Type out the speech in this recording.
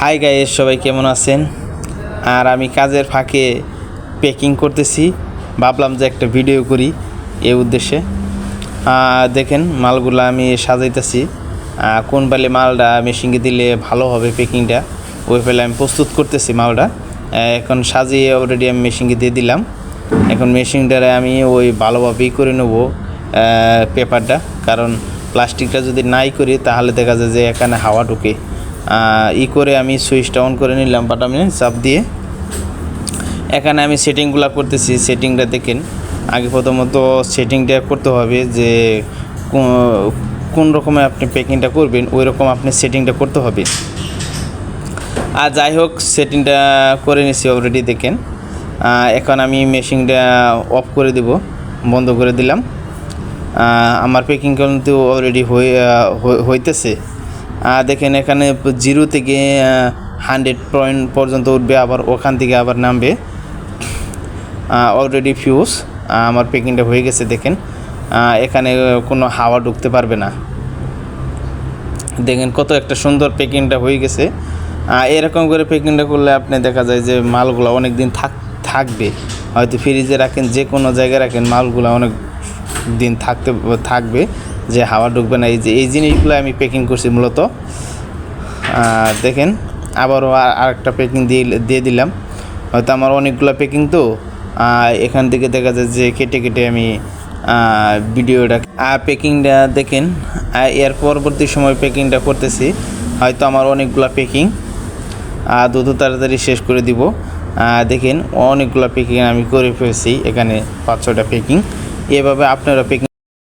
Hi guys, সবাই কেমন আছেন? আর আমি কাজের ফাঁকে প্যাকিং করতেছি, ভাবলাম যে একটা ভিডিও করি এই উদ্দেশ্যে। দেখেন মালগুলো আমি সাজাইতেছি, কোন পালে মালটা মেশিনে দিলে ভালো হবে প্যাকিংটা, ওই ফেলে আমি প্রস্তুত করতেছি মালটা। এখন সাজিয়ে অলরেডি আমি মেশিনে দিয়ে দিলাম। এখন মেশিনটারে আমি ওই ভালোভাবেই করে নেব পেপারটা, কারণ প্লাস্টিকটা যদি নাই করি তাহলে দেখা যায় যে এখানে হাওয়া ঢুকে। করে আমি সুইচটা অন করে নিলাম, বাটামে চাপ দিয়ে। এখানে আমি সেটিংগুলো করতেছি। সেটিংটা দেখেন, আগে প্রথমত সেটিংটা করতে হবে যে কোন রকমের আপনি প্যাকিংটা করবেন, ওই রকম আপনি সেটিংটা করতে হবে। আর যাই হোক, সেটিংটা করে নিছি অলরেডি। দেখেন এখন আমি মেশিনটা অফ করে দেব, বন্ধ করে দিলাম। আমার প্যাকিং কিন্তু অলরেডি হইতেছে। দেখেন এখানে 0 থেকে 100 পয়েন্ট পর্যন্ত উঠবে, আবার ওখান থেকে আবার নামবে। অলরেডি ফিউজ আমার প্যাকিংটা হয়ে গেছে। দেখেন এখানে কোনো হাওয়া ঢুকতে পারবে না। দেখেন কত একটা সুন্দর প্যাকিংটা হয়ে গেছে। এরকম করে প্যাকিংটা করলে আপনি দেখা যায় যে মালগুলো অনেক দিন থাকবে। হয়তো ফ্রিজে রাখেন, যে কোনো জায়গায় রাখেন, মালগুলো অনেক দিন থাকবে, যে হাওয়া ঢুকবে না। এই জিনিসগুলো আমি প্যাকিং করছি মূলত। দেখেন আবারও আরেকটা প্যাকিং দিয়ে দিলাম। হয়তো আমার অনেকগুলো প্যাকিং, তো এখান থেকে দেখা যায় যে কেটে কেটে আমি ভিডিওটা প্যাকিংটা দেখেন। এর পরবর্তী সময় প্যাকিংটা করতেছি। হয়তো আমার অনেকগুলো প্যাকিং দ্রুত তাড়াতাড়ি শেষ করে দিব। দেখেন অনেকগুলো প্যাকিং আমি করে ফেলছি, এখানে 5-6টা প্যাকিং। এভাবে আপনারা প্যাকিং